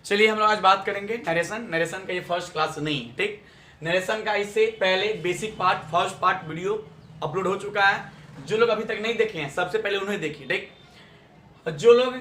चलिए हम लोग आज बात करेंगे नरेशन का ये फर्स्ट क्लास नहीं है, ठीक। नरेशन का इससे पहले basic part first part video upload हो चुका है। जो लोग अभी तक नहीं देखे हैं सबसे पहले उन्हें देखिए, ठीक। जो लोग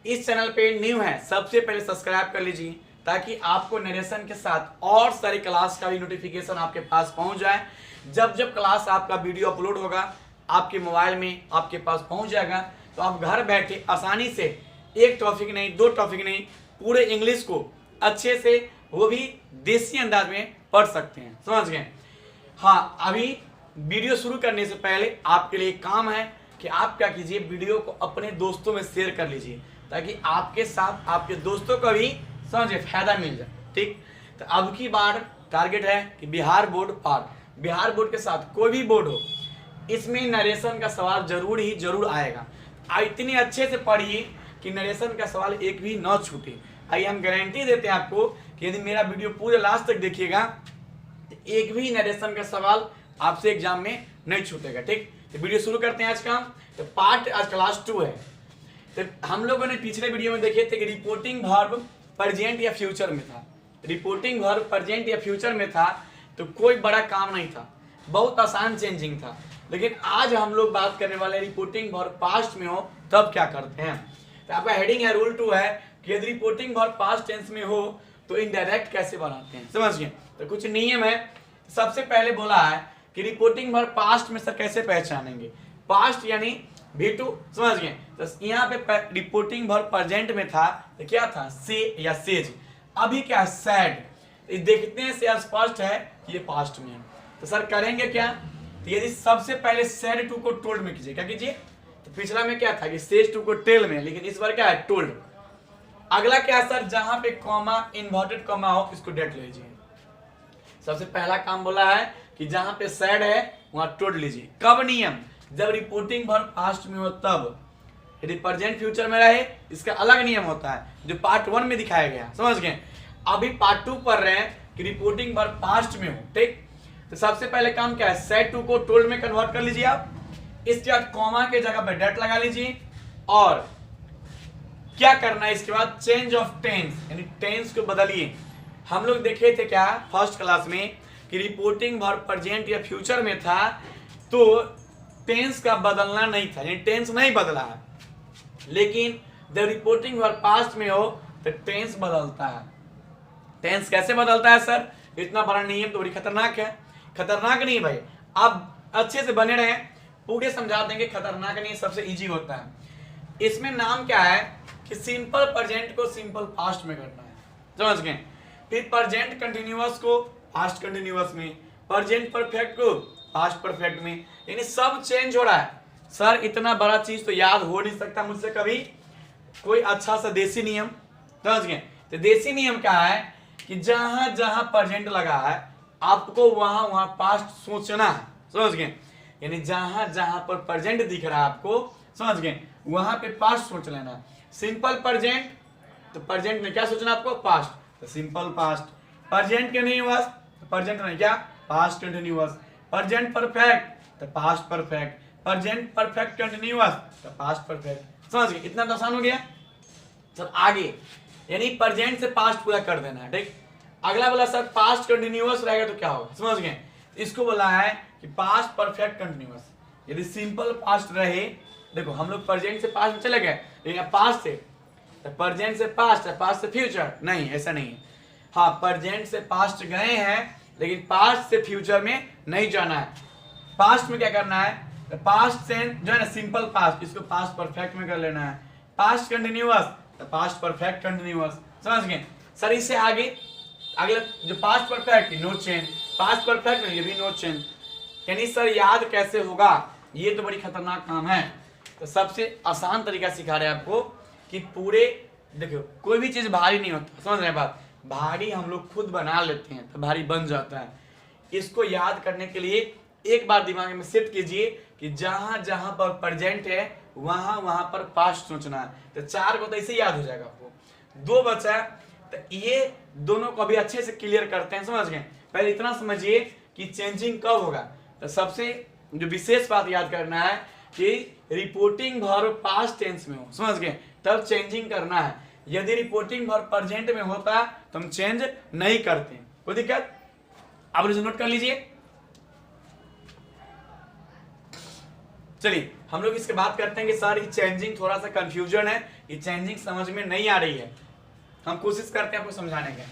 इस चैनल पे न्यू हैं सबसे पहले सब्सक्राइब कर लीजिए ताकि आपको नरेशन के साथ और सारी क्लास का भी नोटिफिकेशन आपके पास पहुंच जाए। जब जब क्लास आपका वीडियो अपलोड होगा आपके मोबाइल में आपके पास पहुंच जाएगा, तो आप घर बैठे आसानी से एक टॉपिक नहीं, दो टॉपिक नहीं, पूरे इंग्लिश को अच्छे से वो भी देसी अंदाज में पढ़ सकते हैं। समझ गए? हाँ, अभी वीडियो शुरू करने से पहले आपके लिए काम है कि आप क्या कीजिए, वीडियो को अपने दोस्तों में शेयर कर लीजिए ताकि आपके साथ आपके दोस्तों को भी समझे फायदा मिल जाए, ठीक। तो अब की बार टारगेट है कि बिहार बोर्ड पार, बिहार बोर्ड के साथ कोई भी बोर्ड हो, इसमें नरेशन का सवाल जरूर आएगा। इतने अच्छे से पढ़िए कि नरेशन का सवाल एक भी न छूटे। आइए हम गारंटी देते हैं आपको कि यदि मेरा वीडियो पूरे लास्ट तक देखिएगा तो एक भी नरेशन का सवाल आपसे एग्जाम में नहीं छूटेगा, ठीक। तो वीडियो शुरू करते हैं आज का। तो पार्ट आज क्लास 2 है। तो हम लोगों ने पिछले वीडियो में देखे थे कि रिपोर्टिंग वर्ब प्रेजेंट या फ्यूचर में था। रिपोर्टिंग वर्ब प्रेजेंट या फ्यूचर में था तो कोई बड़ा काम नहीं था, बहुत आसान चेंजिंग था। लेकिन आज हम लोग बात करने वाले रिपोर्टिंग वर्ब पास्ट में हो तब क्या करते हैं। तो आपका हेडिंग है रूल 2 है कि यदि रिपोर्टिंग वर्ब पास्ट टेंस में हो तो इनडायरेक्ट कैसे बनाते हैं। समझ गए? तो कुछ नियम है। सबसे पहले बोला है कि रिपोर्टिंग वर्ब पास्ट में सर कैसे पहचानेंगे। पास्ट यानी V2, समझ गए? तो यहाँ पे रिपोर्टिंग वर्ब प्रेजेंट में था तो क्या था, से या सेज। अभी क्या है, सैड। देखने से स्पष्ट है कि ये पास्ट में है। तो सर करेंगे क्या, तो यदि सबसे पहले सैड टू को टोल्ड में कीजिए। क्या कीजिए, तो पिछला में क्या था कि सेज टू को टेल में, लेकिन इस बार क्या है, टोल्ड। अगला क्या है सर, जहां पे कॉमा इन्वर्टेड कॉमा हो इसको डेट ले लीजिए। सबसे पहला काम बोला है कि जहां पे सैड है वहां टोल्ड लीजिए। कब नियम, जब रिपोर्टिंग वर्ब पास्ट में हो तब। यदि प्रेजेंट फ्यूचर में रहे इसका अलग नियम होता है जो पार्ट 1 में दिखाया गया। समझ गए? अभी पार्ट 2 पढ़ रहे हैं कि रिपोर्टिंग वर्ब पास्ट में हो, ठीक। तो सबसे पहले काम क्या है, सेड टू को टोल्ड में कन्वर्ट कर लीजिए आप। इसके बाद कॉमा के जगह पर डेट लगा लीजिए और क्या करना है इसके बाद, चेंज ऑफ टेंस यानी टेंस को बदलिए। हम लोग देखे थे क्या फर्स्ट क्लास में कि रिपोर्टिंग वर्ब प्रेजेंट या फ्यूचर में था तो टेंस का बदलना नहीं था, यानी टेंस नहीं बदला है। लेकिन जब रिपोर्टिंग वर्ब पास्ट में हो तो टेंस बदलता है। टेंस कैसे बदलता है सर, इतना बड़ा नियम तो बड़ी खतरनाक है। खतरनाक नहीं भाई, आप अच्छे से बने रहे, पूरे समझा देंगे। खतरनाक नहीं, सबसे इजी होता है। इसमें नाम क्या है कि सिंपल प्रेजेंट को सिंपल पास्ट में करना है। समझ गए? फिर प्रेजेंट कंटिन्यूअस को पास्ट कंटिन्यूअस में, प्रेजेंट परफेक्ट को पास्ट परफेक्ट में, यानी सब चेंज हो रहा है। सर इतना बड़ा चीज तो याद हो नहीं सकता मुझसे कभी। कोई अच्छा सा देसी नियम, समझ गए? तो देसी नियम क्या है कि जहां जहां प्रेजेंट लगा है आपको वहां वहां पास्ट सोचना है। समझ गए? यानी जहां जहां पर प्रेजेंट दिख रहा है आपको, समझ गए, वहां पे पास्ट सोच लेना। सिंपल प्रेजेंट तो प्रेजेंट में क्या सोचना आपको, पास्ट, तो सिंपल पास्ट। प्रेजेंट कंटीन्यूअस तो प्रेजेंट में क्या, पास्ट कंटीन्यूअस। प्रेजेंट परफेक्ट तो past perfect. Present perfect continuous तो पास्ट परफेक्ट। समझ गए? इतना तो आसान हो गया। सर आगे यानी प्रेजेंट से पास्ट पूरा कर देना है, ठीक। अगला बोला सर पास्ट कंटीन्यूअस रहेगा तो क्या होगा, समझ गए? इसको बोला है कि पास्ट परफेक्ट कंटीन्यूअस। यदि सिंपल पास्ट रहे, देखो हम लोग प्रेजेंट से पास्ट में चले गए, लेकिन पास्ट से तो प्रेजेंट से पास्ट है, पास्ट से फ्यूचर नहीं, ऐसा नहीं है। हाँ, प्रेजेंट से पास्ट गए हैं लेकिन पास्ट से फ्यूचर में नहीं जाना है। पास्ट में क्या करना है, तो पास्ट से जो है ना सिंपल पास्ट, इसको पास्ट परफेक्ट में कर लेना है। पास्ट कंटिन्यूअस तो पास्ट परफेक्ट कंटिन्यूअस। समझ गए? सर इससे आगे अगला जो past perfect no change, past perfect ये भी नो चेंज। यानी सर याद कैसे होगा, ये तो बड़ी खतरनाक काम है। तो सबसे आसान तरीका सिखा रहे हैं आपको कि पूरे देखो कोई भी चीज भारी नहीं होता। समझ रहे हैं बात, भारी हम लोग खुद बना लेते हैं तो भारी बन जाता है। इसको याद करने के लिए एक बार दिमाग में सेट कीजिए कि जहां जहां पर प्रेजेंट है वहां वहां पर पास्ट सोचना है। तो 4 को तो ऐसे याद हो जाएगा आपको। 2 बचा, तो ये दोनों को भी अच्छे से क्लियर करते हैं। समझ गए? पहले इतना समझिए कि चेंजिंग कब होगा। तो सबसे जो विशेष बात याद करना है कि रिपोर्टिंग वर्ब पास्ट टेंस में हो, समझ गए, तब चेंजिंग करना है। यदि रिपोर्टिंग वर्ब प्रेजेंट में होता तो हम चेंज नहीं करते। कोई दिक्कत? आप इसे नोट कर लीजिए। चलिए हम लोग इसके बात करते हैं कि सर ये चेंजिंग थोड़ा सा कंफ्यूजन है, ये चेंजिंग समझ में नहीं आ रही है। हम कोशिश करते हैं आपको समझाने का।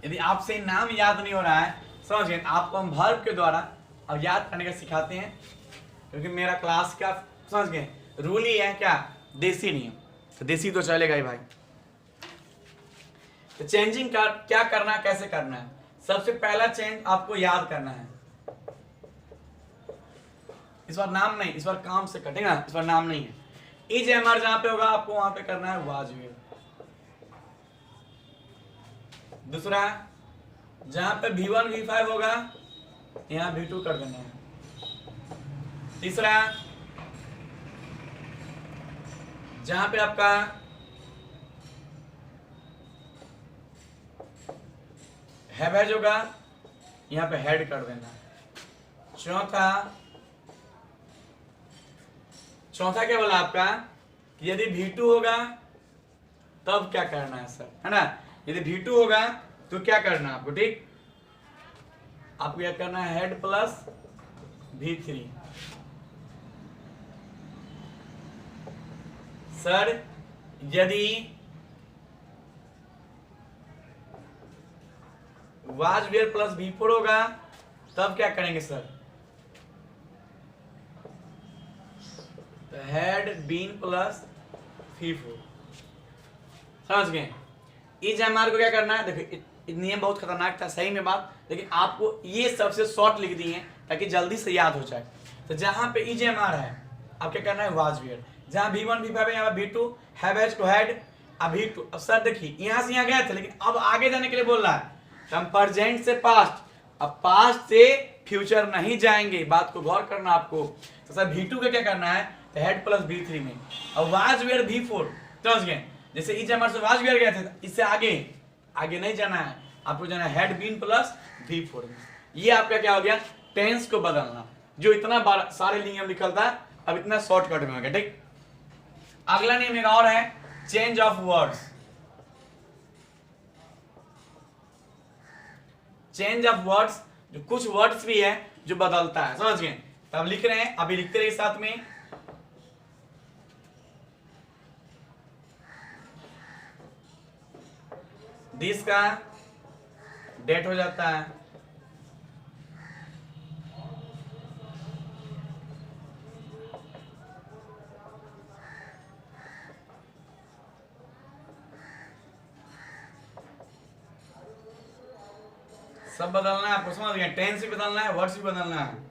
यदि आपसे नाम याद नहीं हो रहा है, समझ गए, आपको हम वर्ब के द्वारा अब याद करने का सिखाते हैं, क्योंकि मेरा क्लास का समझ गए रूल ही है क्या, देसी नियम। तो देसी तो चलेगा ही भाई। तो चेंजिंग का क्या करना है, कैसे करना है? सबसे पहला चेंज आपको याद करना है। इस बार नाम नहीं, इस बार काम से कटेगा, इस बार नाम नहीं है। इज एमआर जहां पे होगा आपको वहां पे करना है वाज वेयर। दूसरा, जहां पे V1 V5 होगा यहां V2 कर देना है। तीसरा, जहां पे आपका हैवेज होगा यहां पे हेड कर देना है। चौथा क्या बोला आपका कि यदि V2 होगा तब क्या करना है सर, है ना? यदि V2 होगा तो क्या करना है आपको, ठीक? आपको क्या करना है, हेड प्लस V3। सर यदि वाज वेयर प्लस V4 होगा तब क्या करेंगे सर? तो हेड बीन प्लस V4। समझ गए? इज एमआर को क्या करना है, देखो नियम बहुत खतरनाक था सही में बात, लेकिन आपको ये सबसे शॉर्ट लिख दिए ताकि जल्दी से याद हो जाए। तो जहां पे इज एमआर है अब क्या करना है, वाज वेयर। जहां V1 V5 है यहाँ V2, हैवेज को हेड, अब V2। अब सर देखिए यहां से यहाँ गए थे, लेकिन अब आगे जाने के लिए बोल रहा है तो हम प्रेजेंट से पास्ट, अब पास्ट से फ्यूचर नहीं जाएंगे, बात को गौर करना आपको। तो सर V2 का क्या करना है, तो हेड प्लस V3 में। अब वाज वेयर V4, समझ गए? जैसे इज एमआर से वाज वेयर गए थे, इससे आगे नहीं जाना है, आपको जाना है हेड बीन प्लस V4 में। ये आपका क्या हो गया, टेंस को बदलना। जो इतना सारे नियम लिखल था अब इतना शॉर्टकट में हो गया, ठीक? अगला नियम एक और है, change of words. Change of words, जो कुछ वर्ड्स भी है जो बदलता है, समझ गए? तब लिख रहे हैं, अभी लिखते रहिए साथ में। दिस का डेट हो जाता है, सब बदलना है आपको, समझ गए? टेंस भी बदलना है, वर्ड्स भी बदलना है।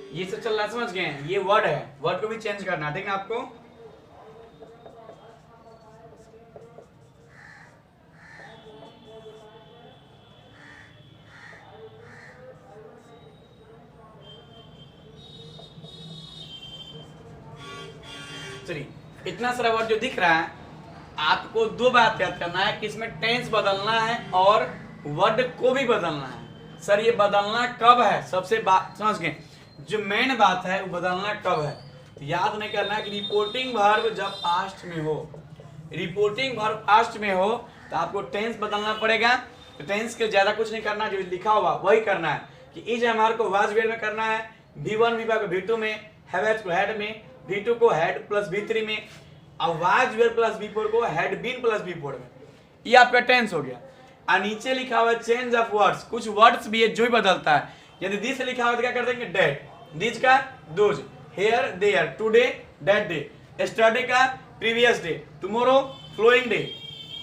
ये सब चल रहा है, समझ गए? ये वर्ड है, वर्ड को भी चेंज करना है, ठीक है आपको? चलिए इतना सारा वर्ड जो दिख रहा है, आपको दो बात याद करना है कि इसमें टेंस बदलना है और वर्ड को भी बदलना है। सर ये बदलना कब है, सबसे बात समझ गए? जो मेन बात है वो बदलना कब है, तो याद नहीं करना है कि रिपोर्टिंग वर्ब जब पास्ट में हो, रिपोर्टिंग वर्ब पास्ट में हो तो आपको टेंस बदलना पड़ेगा। तो टेंस के ज्यादा कुछ नहीं करना, जो लिखा हुआ वही करना है कि इज एमआर को वाज वेयर में करना है, V1 V5 को V2 में, हैवेज को हेड में, V2 को हेड प्लस V3 में, और वाज वेयर प्लस V4 को हेड बीन प्लस V4 में। ये आपका टेंस हो गया। और नीचे लिखा हुआ चेंज ऑफ वर्ड्स, कुछ वर्ड्स भी है जो ही बदलता है। यदि दिस लिखा हुआ तो क्या कर देंगे, डेट। दिस का those, here there, today that day, yesterday का previous day, tomorrow following day,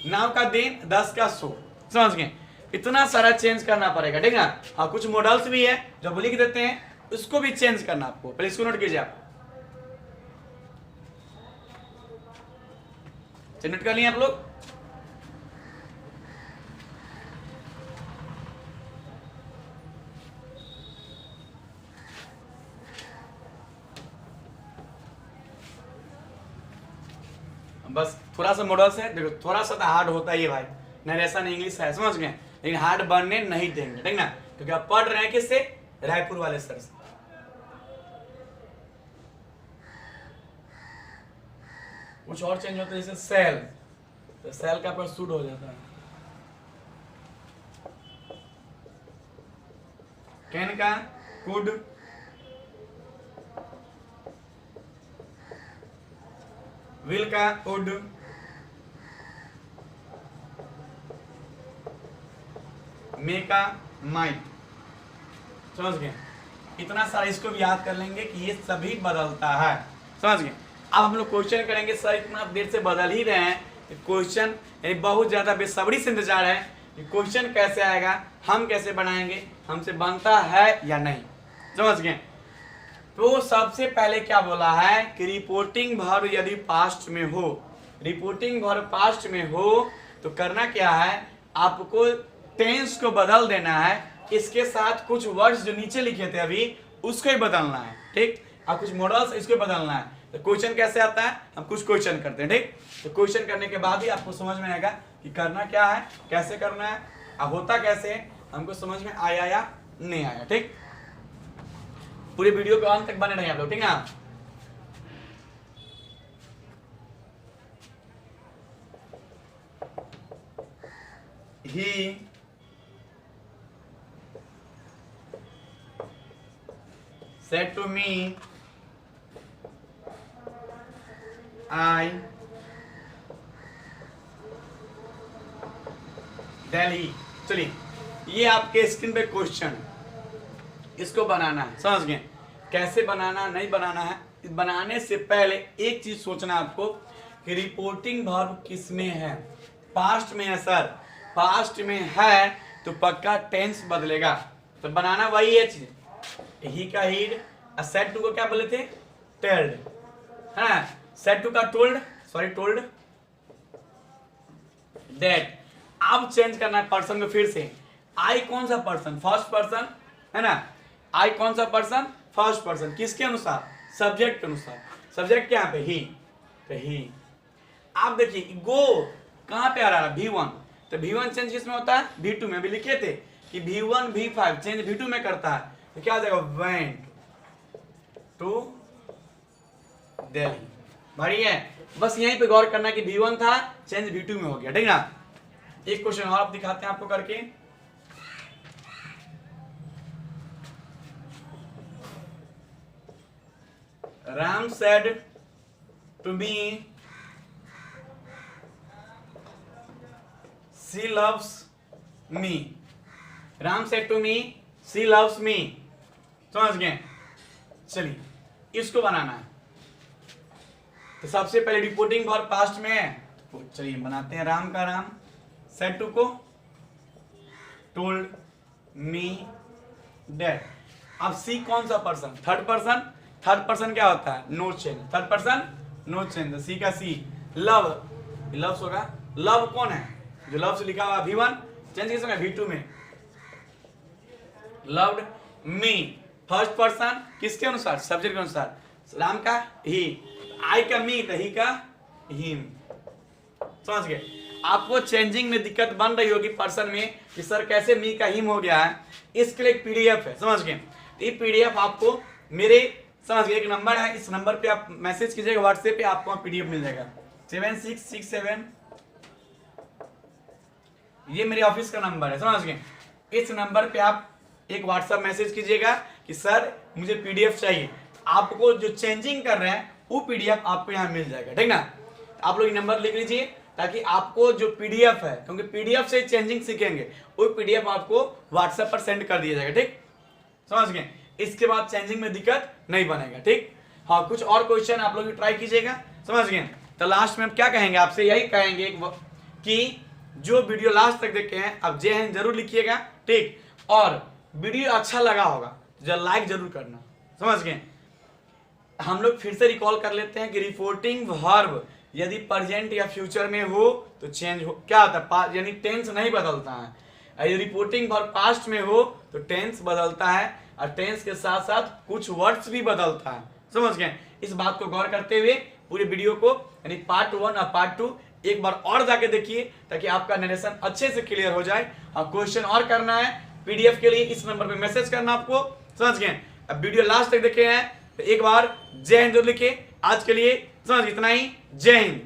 now का दिन, 10 का सो। समझ गए, इतना सारा चेंज करना पड़ेगा, ठीक ना। हाँ कुछ मॉडल्स भी है जो आप लिख देते हैं, उसको भी चेंज करना आपको, पहले इसको नोट कीजिए आप, नोट कर लिए आप लोग। बस थोड़ा सा मॉडल्स है, देखो थोड़ा सा तो हार्ड होता ही है भाई, नरेशन इंग्लिश है, समझ गए, लेकिन हार्ड बनने नहीं देंगे, ठीक ना, क्योंकि आप पढ़ रहे हैं किससे, रायपुर वाले सर से। कुछ और चेंज होता है जैसे सेल, तो सेल का पर सूट हो जाता है, कैन का कुड, विल का वुड, मे का माइट, समझ गए, इतना सारा इसको भी याद कर लेंगे कि ये सभी बदलता है, समझ गए। अब हम लोग क्वेश्चन करेंगे, सर इतना देर से बदल ही रहे हैं, क्वेश्चन यानी बहुत ज्यादा बेसब्री से इंतजार है कि क्वेश्चन कैसे आएगा, हम कैसे बनाएंगे, हमसे बनता है या नहीं, समझ गए। तो सबसे पहले क्या बोला है कि रिपोर्टिंग वर्ब यदि पास्ट में हो, रिपोर्टिंग वर्ब पास्ट में हो तो करना क्या है, आपको टेंस को बदल देना है, इसके साथ कुछ वर्ड्स जो नीचे लिखे थे अभी उसको ही बदलना है, ठीक। अब कुछ मॉडल्स इसको बदलना है। तो क्वेश्चन कैसे आता है, हम कुछ क्वेश्चन करते हैं, ठीक। तो क्वेश्चन करने के बाद ही आपको समझ में आएगा कि करना क्या है, कैसे करना है, अब होता कैसे है, हमको समझ में आया या नहीं आया, ठीक। पूरे वीडियो के अंत तक बने रहे आप लोग, ठीक ना। He said to me, I Delhi. चलिए ये आपके स्क्रीन पे क्वेश्चन, इसको बनाना है, समझ गए। कैसे बनाना नहीं बनाना है, बनाने से पहले एक चीज सोचना आपको कि रिपोर्टिंग वर्ब किस में है, पास्ट में है सर, पास्ट में है तो पक्का टेंस बदलेगा, तो बनाना वही है चीज। ही का हीड, सेड टू को क्या बोले थे, टेल्ड, है ना, सेड टू का टोल्ड, सॉरी टोल्ड दैट। अब चेंज करना है पर्सन को फिर से, आई कौन सा पर्सन, फर्स्ट पर्सन, है ना, आई कौन सा पर्सन, फर्स्ट पर्सन, किसके अनुसार, सब्जेक्ट के अनुसार, सब्जेक्ट क्या पे, ही, तो ही। आप देखिए गो कहां पे आ रहा है, V1, तो V1 चेंज किसमें होता है, V2 में। भी लिखे थे कि V1 V5 चेंज V2 में करता है, तो क्या हो जाएगा, वेंट टू दिल्ली। भाई है बस यहीं पे गौर करना कि V1 था चेंज V2 में हो गया, ठीक ना। एक क्वेश्चन और आप दिखाते हैं आपको करके, Ram said to me she loves me, Ram said to me she loves me, समझ गए। चलिए इसको बनाना है, तो सबसे पहले रिपोर्टिंग वर्ब पास्ट में है, तो चलिए बनाते हैं, राम का राम, सेड टू को टोल्ड मी दैट। अब सी कौन सा person, third person, third person क्या होता है, no change, third person no change, see का सी, लव, लव्स होगा, लव कौन है, जो लव से लिखा हुआ V1 चेंज किस में, V2 में, लव्ड मी, फर्स्ट पर्सन किसके अनुसार, सब्जेक्ट के अनुसार, राम का ही, आई का मी, तो ही का हिम, समझ गए। आपको चेंजिंग में दिक्कत बन रही होगी पर्सन में कि सर कैसे मी का हिम हो गया है, इसके लिए एक पीडीएफ है, समझ गए। ये पीडीएफ आपको मेरे, समझ गए, एक नंबर है, इस नंबर पे आप मैसेज कीजिएगा व्हाट्सएप पे, आपको पीडीएफ मिल जाएगा 7667, ये मेरे ऑफिस का नंबर है, समझ गए। इस नंबर पे आप एक व्हाट्सएप मैसेज कीजिएगा कि सर मुझे पीडीएफ चाहिए, आपको जो चेंजिंग कर रहे हैं वो पीडीएफ आपको यहाँ मिल जाएगा, ठीक ना। आप लोग नंबर लिख लीजिए ताकि आपको जो पीडीएफ है, क्योंकि पीडीएफ से चेंजिंग सीखेंगे, वो पीडीएफ आपको व्हाट्सएप पर सेंड कर दिया जाएगा, ठीक, समझ गए। इसके बाद चेंजिंग में दिक्कत नहीं बनेगा, ठीक। हाँ कुछ और क्वेश्चन आप लोग ट्राई कीजिएगा, समझ गए। तो लास्ट में हम क्या कहेंगे आपसे, यही कहेंगे कि जो वीडियो लास्ट तक देखे हैं अब जय हिंद जरूर लिखिएगा, ठीक। और वीडियो अच्छा लगा होगा जो लाइक जरूर करना, समझ गए। हम लोग फिर से रिकॉल कर लेते हैं कि रिपोर्टिंग वर्ब यदि प्रेजेंट या फ्यूचर में हो तो चेंज हो, क्या होता है, यानी टेंस नहीं बदलता है। यदि रिपोर्टिंग वर्ब पास्ट में हो तो टेंस बदलता है, और टेंस के साथ साथ कुछ वर्ड्स भी बदलता है, समझ गए। इस बात को गौर करते हुए पूरे वीडियो को यानी पार्ट 1 और पार्ट 2 एक बार और जाके देखिए ताकि आपका नरेशन अच्छे से क्लियर हो जाए। हाँ, क्वेश्चन और करना है पीडीएफ के लिए इस नंबर पे मैसेज करना आपको, समझ गए। अब वीडियो लास्ट तक देखे हैं तो एक बार जय हिंद लिखे। आज के लिए समझ इतना ही, जय हिंद।